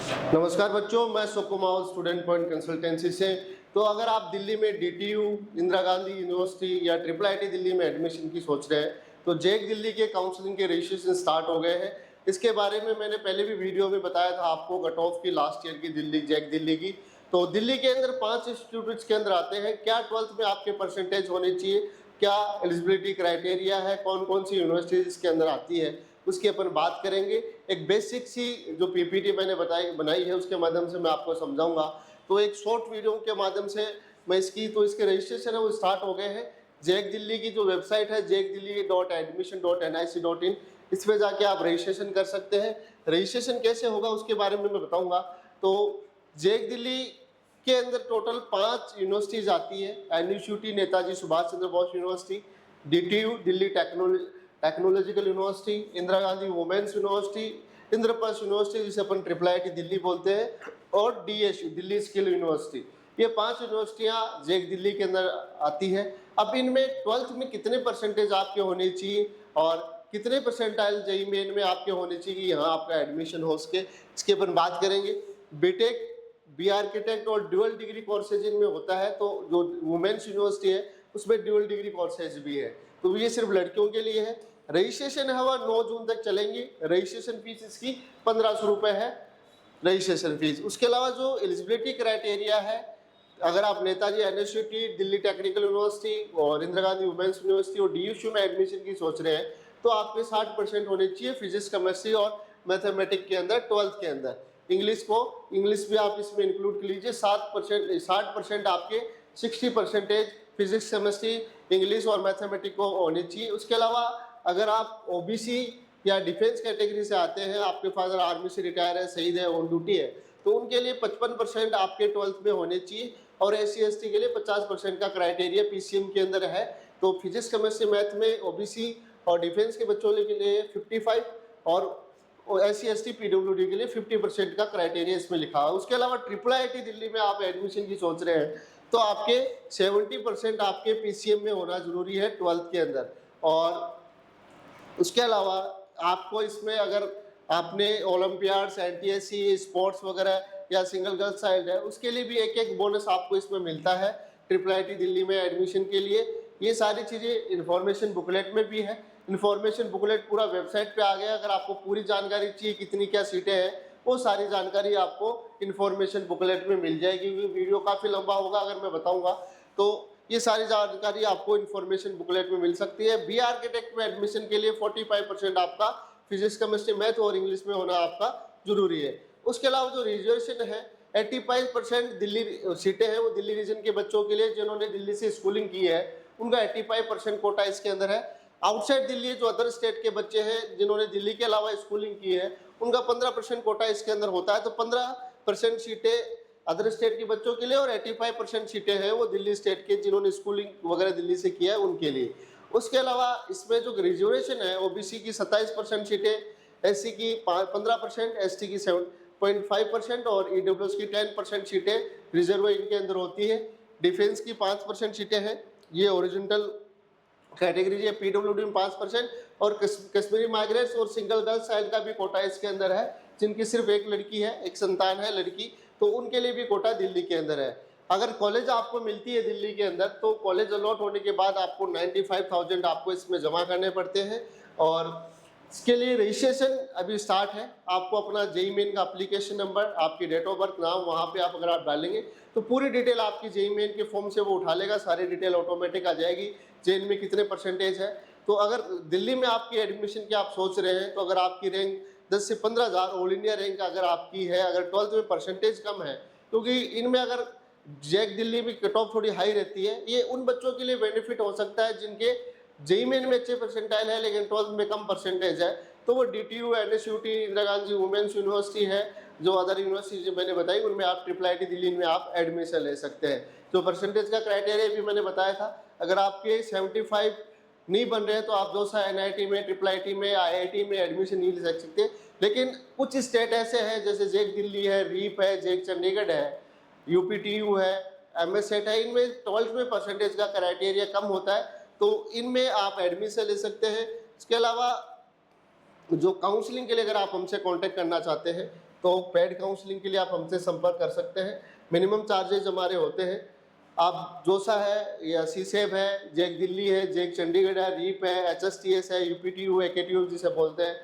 नमस्कार बच्चों, मैं सुकुमार स्टूडेंट पॉइंट कंसल्टेंसी से। तो अगर आप दिल्ली में डीटीयू, इंदिरा गांधी यूनिवर्सिटी या ट्रिपल आईटी दिल्ली में एडमिशन की सोच रहे हैं तो जेक दिल्ली के काउंसलिंग के रजिस्ट्रेशन स्टार्ट हो गए हैं। इसके बारे में मैंने पहले भी वीडियो में बताया था आपको, कट ऑफ की लास्ट ईयर की दिल्ली जेक दिल्ली की। तो दिल्ली के अंदर 5 इंस्टीट्यूट के अंदर आते हैं। क्या 12th में आपके परसेंटेज होने चाहिए, क्या एलिजिबिलिटी क्राइटेरिया है, कौन कौन सी यूनिवर्सिटीज इसके अंदर आती है, उसकी अपन बात करेंगे। एक बेसिक सी जो पीपीटी मैंने बनाई है उसके माध्यम से मैं आपको समझाऊंगा। तो एक शॉर्ट वीडियो के माध्यम से मैं इसके रजिस्ट्रेशन है वो स्टार्ट हो गए हैं। जेक दिल्ली की जो वेबसाइट है jekdilly.admission.nic.in, इस पे जाके आप रजिस्ट्रेशन कर सकते हैं। रजिस्ट्रेशन कैसे होगा उसके बारे में मैं बताऊंगा। तो जेक दिल्ली के अंदर टोटल 5 यूनिवर्सिटीज आती है। NSUT Netaji Subhash Chandra Bose university, DTU Delhi technological university, Indira Gandhi women's university, Indraprastha university जिसे अपन ट्रिपल आईटी दिल्ली बोलते हैं, और डीएसयू दिल्ली स्किल यूनिवर्सिटी। ये 5 यूनिवर्सिटियां जेक दिल्ली के अंदर आती है। अब इनमें 12th में कितने परसेंटेज आपके होने चाहिए और कितने परसेंटाइल जेईई मेन में आपके होने चाहिए कि यहाँ आपका एडमिशन हो सके, इसके अपन बात करेंगे। बीटेक, बी आर्किटेक्ट और ड्यूअल डिग्री कोर्सेज इनमें होता है। तो जो वुमेन्स यूनिवर्सिटी है उसमें ड्यूअल डिग्री कोर्सेज भी है। तो ये सिर्फ लड़कियों के लिए है। रजिस्ट्रेशन है वह 9 जून तक चलेंगी। रजिस्ट्रेशन फीस इसकी 1500 रुपये है रजिस्ट्रेशन फीस। उसके अलावा जो एलिजिबिलिटी क्राइटेरिया है, अगर आप Netaji university, Delhi technical university और इंदिरा गांधी वुमेन्स यूनिवर्सिटी और डीयूसी में एडमिशन की सोच रहे हैं तो आपके 60% होने चाहिए फिजिक्स, केमिस्ट्री और मैथमेटिक्स के अंदर 12th के अंदर। इंग्लिश भी आप इसमें इंक्लूड कर लीजिए। 60% आपके 60% फिजिक्स, केमिस्ट्री, इंग्लिश और मैथमेटिक्स को होनी चाहिए। उसके अलावा अगर आप ओबीसी या डिफेंस कैटेगरी से आते हैं, आपके फादर आर्मी से रिटायर है, शहीद है, ऑन ड्यूटी है, तो उनके लिए 55% आपके 12th में होने चाहिए। और SC/ST के लिए 50% का क्राइटेरिया पीसीएम के अंदर है। तो फिजिक्स, केमिस्ट्री, मैथ में ओबीसी और डिफेंस के बच्चों के लिए 55 और SC/ST PWD के लिए 50% का क्राइटेरिया इसमें लिखा है। उसके अलावा ट्रिपल आईटी दिल्ली में आप एडमिशन की सोच रहे हैं तो आपके 70% आपके पीसीएम में होना जरूरी है 12th के अंदर। और उसके अलावा आपको इसमें अगर आपने ओलंपियाड्स, एनटीएससी, स्पोर्ट्स वगैरह या सिंगल गर्ल्स चाइल्ड है उसके लिए भी एक बोनस आपको इसमें मिलता है ट्रिपल आईटी दिल्ली में एडमिशन के लिए। ये सारी चीज़ें इन्फॉर्मेशन बुकलेट में भी है। इन्फॉर्मेशन बुकलेट पूरा वेबसाइट पे आ गया। अगर आपको पूरी जानकारी चाहिए कितनी क्या सीटें हैं वो सारी जानकारी आपको इन्फॉर्मेशन बुकलेट में मिल जाएगी। वीडियो काफ़ी लंबा होगा अगर मैं बताऊँगा तो ये सारी जानकारी आपको इन्फॉर्मेशन बुकलेट में मिल सकती है। बी आर्किटेक्ट में एडमिशन के लिए 45% आपका फिजिक्स, केमिस्ट्री, मैथ और इंग्लिश में होना आपका जरूरी है। उसके अलावा जो रिजर्वेशन है 85% दिल्ली सीटें हैं वो दिल्ली रीजन के बच्चों के लिए जिन्होंने दिल्ली से स्कूलिंग की है, उनका 85% कोटा इसके अंदर है। आउटसाइड दिल्ली जो अदर स्टेट के बच्चे हैं जिन्होंने दिल्ली के अलावा स्कूलिंग की है उनका 15% कोटा इसके अंदर होता है। तो 15% सीटें अदर स्टेट के बच्चों के लिए और 85% सीटें हैं वो दिल्ली स्टेट के जिन्होंने स्कूलिंग वगैरह दिल्ली से किया है उनके लिए। उसके अलावा इसमें जो रिजर्वेशन है ओबीसी की 27% सीटें, एससी की 15%, एसटी की 7.5% और ईडब्ल्यूएस की 10% सीटें रिजर्व इनके अंदर होती है। डिफेंस की 5% सीटें हैं, ये ओरिजिनल कैटेगरी है। पीडब्ल्यूडी में 5% और कश्मीरी माइग्रेंट्स और सिंगल गर्ल्स चाइल्ड का भी कोटा इसके अंदर है जिनकी सिर्फ एक लड़की है, एक संतान है लड़की, तो उनके लिए भी कोटा दिल्ली के अंदर है। अगर कॉलेज आपको मिलती है दिल्ली के अंदर तो कॉलेज अलॉट होने के बाद आपको 95,000 आपको इसमें जमा करने पड़ते हैं। और इसके लिए रजिस्ट्रेशन अभी स्टार्ट है। आपको अपना जेईई मेन का एप्लीकेशन नंबर, आपकी डेट ऑफ बर्थ, नाम वहाँ पे अगर आप डालेंगे तो पूरी डिटेल आपकी जेईई मेन के फॉर्म से वो उठा लेगा। सारी डिटेल ऑटोमेटिक आ जाएगी, जेईई में कितने परसेंटेज है। तो अगर दिल्ली में आपकी एडमिशन की आप सोच रहे हैं तो अगर आपकी रैंक 10 से 15,000 ऑल इंडिया रैंक अगर आपकी है, अगर 12th में परसेंटेज कम है, क्योंकि इनमें अगर जेक दिल्ली में कट ऑफ थोड़ी हाई रहती है, ये उन बच्चों के लिए बेनिफिट हो सकता है जिनके जेईई मेन में अच्छे परसेंटाइल है लेकिन 12th में कम परसेंटेज है। तो वो DTU, NSUT, Indira Gandhi women's university है, जो अदर यूनिवर्सिटी जो मैंने बताई उनमें आप ट्रिपल आईटी दिल्ली में आप एडमिशन ले सकते हैं। जो परसेंटेज का क्राइटेरिया भी मैंने बताया था, अगर आपके 75 नहीं बन रहे हैं तो आप दोसा एनआईटी में, ट्रिपल आईटी में, आईआईटी में एडमिशन नहीं ले सकते। लेकिन कुछ स्टेट ऐसे हैं जैसे जेक दिल्ली है, रीप है, जेक चंडीगढ़ है, यूपीटीयू है, एमएस सेट है, इनमें 12th में परसेंटेज का क्राइटेरिया कम होता है तो इनमें आप एडमिशन ले सकते हैं। इसके अलावा जो काउंसलिंग के लिए अगर आप हमसे कांटेक्ट करना चाहते हैं तो पेड काउंसलिंग के लिए आप हमसे संपर्क कर सकते हैं। मिनिमम चार्जेज हमारे होते हैं, आप जोसा है या सीसेब है, जेक दिल्ली है, जेक चंडीगढ़ है, रीप है, एचएसटीएस है, यूपीटीयू है, केटीयू जिसे बोलते हैं,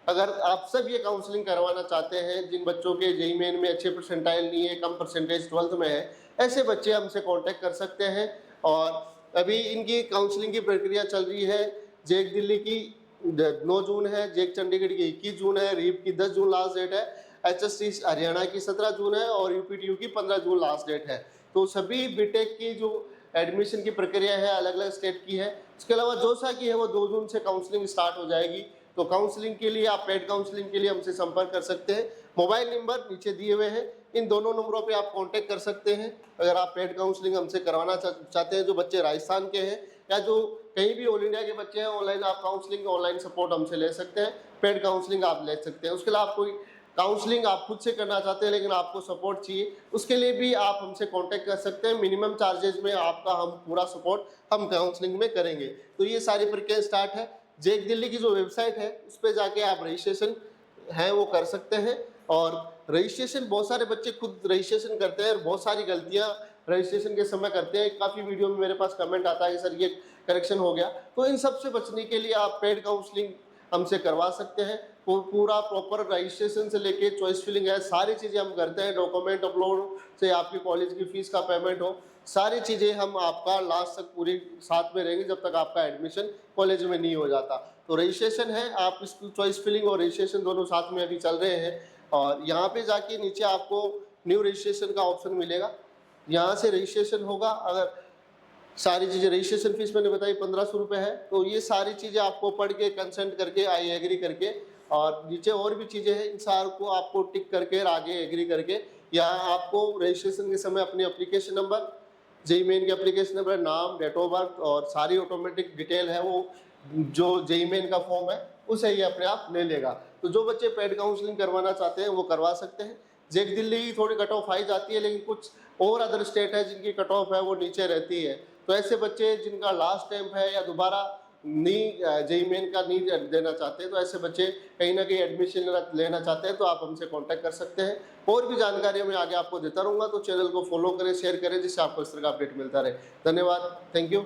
अगर आप सब ये काउंसलिंग करवाना चाहते हैं, जिन बच्चों के जेईई मेन में अच्छे परसेंटाइल नहीं है, कम परसेंटेज 12th में है, ऐसे बच्चे हमसे कांटेक्ट कर सकते हैं। और अभी इनकी काउंसलिंग की प्रक्रिया चल रही है। जेक दिल्ली की 9 जून है, जेक चंडीगढ़ की 21 जून है, रीप की 10 जून लास्ट डेट है, एचएसटी हरियाणा की 17 जून है और यूपीटीयू की 15 जून लास्ट डेट है। तो सभी बीटेक की जो एडमिशन की प्रक्रिया है अलग अलग स्टेट की है। इसके अलावा जोसा की है वो 2 जून से काउंसलिंग स्टार्ट हो जाएगी। तो काउंसलिंग के लिए आप पेड काउंसलिंग के लिए हमसे संपर्क कर सकते हैं। मोबाइल नंबर नीचे दिए हुए हैं, इन दोनों नंबरों पे आप कांटेक्ट कर सकते हैं अगर आप पेड काउंसलिंग हमसे करवाना चाहते हैं। जो बच्चे राजस्थान के हैं या जो कहीं भी ऑल इंडिया के बच्चे हैं, ऑनलाइन आप काउंसलिंग ऑनलाइन सपोर्ट हमसे ले सकते हैं, पेड काउंसलिंग आप ले सकते हैं। उसके अलावा कोई काउंसलिंग आप खुद से करना चाहते हैं लेकिन आपको सपोर्ट चाहिए, उसके लिए भी आप हमसे कांटेक्ट कर सकते हैं। मिनिमम चार्जेज में आपका हम पूरा सपोर्ट हम काउंसलिंग में करेंगे। तो ये सारी प्रक्रिया स्टार्ट है। जेक दिल्ली की जो वेबसाइट है उस पर जाके आप रजिस्ट्रेशन है वो कर सकते हैं। और रजिस्ट्रेशन बहुत सारे बच्चे खुद रजिस्ट्रेशन करते हैं और बहुत सारी गलतियां रजिस्ट्रेशन के समय करते हैं। काफ़ी वीडियो में मेरे पास कमेंट आता है कि सर ये करेक्शन हो गया। तो इन सब से बचने के लिए आप पेड काउंसलिंग हमसे करवा सकते हैं। वो पूरा प्रॉपर रजिस्ट्रेशन से लेके चॉइस फिलिंग है, सारी चीज़ें हम करते हैं। डॉक्यूमेंट अपलोड से आपकी कॉलेज की फीस का पेमेंट हो, सारी चीज़ें हम आपका लास्ट तक पूरी साथ में रहेंगे जब तक आपका एडमिशन कॉलेज में नहीं हो जाता। तो रजिस्ट्रेशन है, आप इस चॉइस फिलिंग और रजिस्ट्रेशन दोनों साथ में अभी चल रहे हैं। और यहाँ पे जाके नीचे आपको न्यू रजिस्ट्रेशन का ऑप्शन मिलेगा, यहाँ से रजिस्ट्रेशन होगा। अगर सारी चीज़ें रजिस्ट्रेशन फीस मैंने बताई 1500 रुपये है। तो ये सारी चीज़ें आपको पढ़ के कंसेंट करके आई एग्री करके, और नीचे और भी चीज़ें हैं, इन सारों को आपको टिक करके आगे एग्री करके यहाँ आपको रजिस्ट्रेशन के समय अपनी एप्लीकेशन नंबर, जेईई मेन के एप्लीकेशन नंबर, नाम, डेट ऑफ बर्थ और सारी ऑटोमेटिक डिटेल है वो जो जेईई मेन का फॉर्म है उसे ही अपने आप ले लेगा। तो जो बच्चे पेड काउंसलिंग करवाना चाहते हैं वो करवा सकते हैं। जेक दिल्ली थोड़ी कट ऑफ हाई जाती है, लेकिन कुछ और अदर स्टेट है जिनकी कट ऑफ है वो नीचे रहती है। तो ऐसे बच्चे जिनका लास्ट टाइम है या दोबारा नहीं जेईई मेन का नहीं देना चाहते, तो ऐसे बच्चे कहीं ना कहीं एडमिशन लेना चाहते हैं तो आप हमसे कांटेक्ट कर सकते हैं। और भी जानकारी मैं आगे आपको देता रहूँगा, तो चैनल को फॉलो करें, शेयर करें, जिससे आपको इस तरह का अपडेट मिलता रहे। धन्यवाद, थैंक यू।